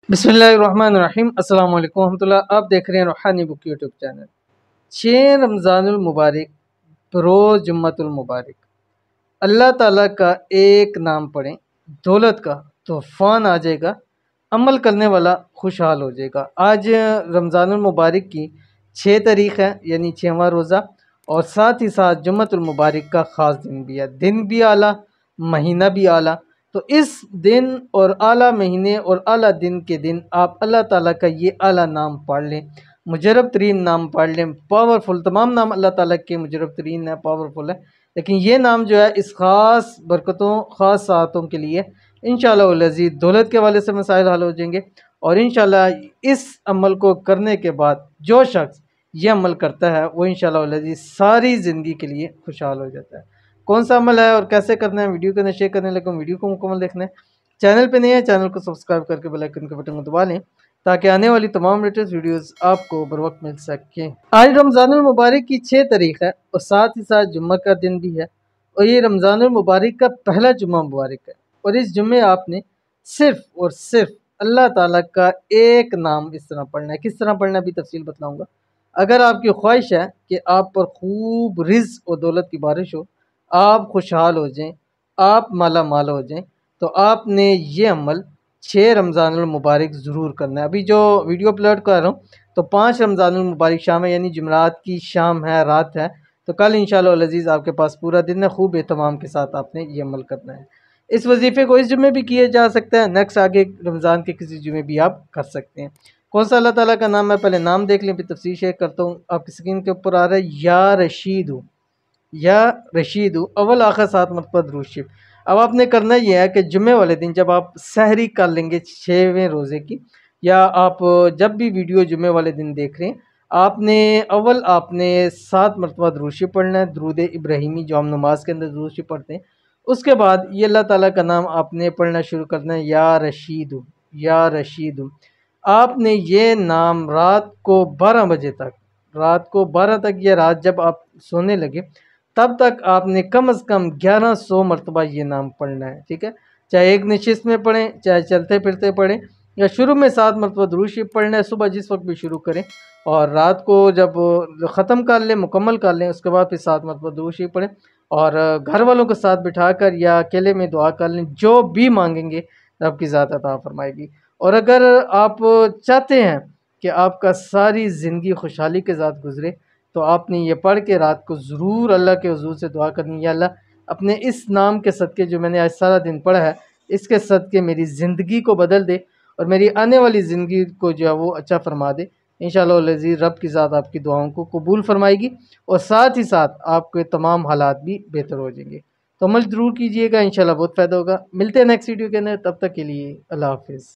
बिस्मिल्लाहिर्रहमानिर्रहीम। अस्सलाम वालेकुम रहमतुल्लाह। आप देख रहे हैं रूहानी बुक यूट्यूब चैनल। 6 रमज़ानुल मुबारक बरोज़ जुम्मतुल मुबारक। अल्लाह ताला का एक नाम पढ़ें, दौलत का तूफ़ान आ जाएगा, अमल करने वाला खुशहाल हो जाएगा। आज रमज़ानुल मुबारक की 6 तारीख़ है, यानी 6वां रोज़ा, और साथ ही साथ जुम्मतुल मुबारक का ख़ास दिन भी है। दिन भी आला, महीना भी आला। तो इस दिन और आला महीने और आला दिन के दिन आप अल्लाह ताला का ये आला नाम पढ़ लें, मुजरब तरीन नाम पढ़ लें, पावरफुल। तमाम नाम अल्लाह ताला के मुजरब तरीन है, पावरफुल है, लेकिन ये नाम जो है इस ख़ास बरकतों ख़ास सातों के लिए इंशाअल्लाह वल अज़ीज़ दौलत के हवाले से मसाइल हल हो जाएंगे। और इंशाअल्लाह इस अमल को करने के बाद जो शख्स ये अमल करता है वो इंशाअल्लाह वल अज़ीज़ सारी ज़िंदगी के लिए खुशहाल हो जाता है। कौन सा अमल है और कैसे करना है, वीडियो को नशे करने लगे, वीडियो को मुकम्मल देखना है। चैनल पे नहीं है, चैनल को सब्सक्राइब करके बेल आइकन के बटन को दबा लें ताकि आने वाली तमाम लेटेस्ट वीडियोस आपको बर वक्त मिल सकें। आज रमज़ानुल मुबारक की 6 तारीख़ है और साथ ही साथ जुम्मा का दिन भी है, और ये रमज़ानुल मुबारक का पहला जुम्मा मुबारक है। और इस जुम्मे आपने सिर्फ़ और सिर्फ अल्लाह ताला का एक नाम इस तरह पढ़ना है। किस तरह पढ़ना है अभी तफसील बतलाऊँगा। अगर आपकी ख्वाहिश है कि आप पर खूब रिज़्क़ और दौलत की बारिश हो, आप खुशहाल हो जाएं, आप माला माल हो जाएं, तो आपने ये अमल 6 रमज़ानुल मुबारक ज़रूर करना है। अभी जो वीडियो अपलोड कर रहा हूँ तो 5 रमज़ानुल मुबारक शाम है, यानी जुमेरात की शाम है, रात है। तो कल इंशाअल्लाह वल अज़ीज़ आपके पास पूरा दिन है, खूब एहतमाम के साथ आपने ये अमल करना है। इस वजीफ़े को इस जुम्मे भी किया जा सकता है, नेक्स्ट आगे रमज़ान के किसी जुम्मे भी आप कर सकते हैं। कौन सा अल्लाह ताला का नाम है, पहले नाम देख लें, फिर तफसीर शेयर करता हूँ। आपकी स्क्रीन के ऊपर आ रहा है या रशीद हूँ, या रशीद हूँ, अव्वल आखिर 7 मरतबा दुरूद शरीफ। अब आपने करना ये है कि जुम्मे वाले दिन जब आप सहरी कर लेंगे 6वें रोज़े की, या आप जब भी वीडियो जुम्मे वाले दिन देख रहे हैं, आपने अव्वल आपने 7 मरतबा दुरूद शरीफ पढ़ना है, दुरूद इब्राहिमी, जो हम नमाज के अंदर दुरूद शरीफ पढ़ते हैं। उसके बाद ये अल्लाह ताला का नाम आपने पढ़ना शुरू करना है, या रशीद हूँ, या रशीद हूँ। आपने ये नाम रात को 12 बजे तक, रात को 12 तक, या रात जब आप सोने लगे तब तक आपने कम से कम 1100 मरतबा ये नाम पढ़ना है, ठीक है। चाहे एक नशिस्त में पढ़ें, चाहे चलते फिरते पढ़ें, या शुरू में 7 मरतबा दुरूद शरीफ पढ़ना है, सुबह जिस वक्त भी शुरू करें, और रात को जब ख़त्म कर लें, मुकम्मल कर लें, उसके बाद फिर 7 मरतबा दुरूद शरीफ पढ़ें। और घर वालों के साथ बिठाकर या अकेले में दुआ कर लें, जो भी मांगेंगे रब की ज़ात अता फरमाएगी। और अगर आप चाहते हैं कि आपका सारी ज़िंदगी खुशहाली के साथ गुजरे, तो आपने ये पढ़ के रात को ज़रूर अल्लाह के हुज़ूर से दुआ करनी, या अल्लाह अपने इस नाम के सदक़े जो मैंने आज सारा दिन पढ़ा है, इसके सदक़े मेरी ज़िंदगी को बदल दे और मेरी आने वाली ज़िंदगी को जो है वो अच्छा फरमा दे। इंशाअल्लाह वल अज़ीज़ रब की ज़ात आपकी दुआओं को कबूल फरमाएगी और साथ ही साथ आपके तमाम हालात भी बेहतर हो जाएंगे। तो अमल ज़रूर कीजिएगा, इंशाअल्लाह बहुत फ़ायदा होगा। मिलते हैं नेक्स्ट वीडियो के अंदर, तब तक के लिए अल्लाह हाफ़िज़।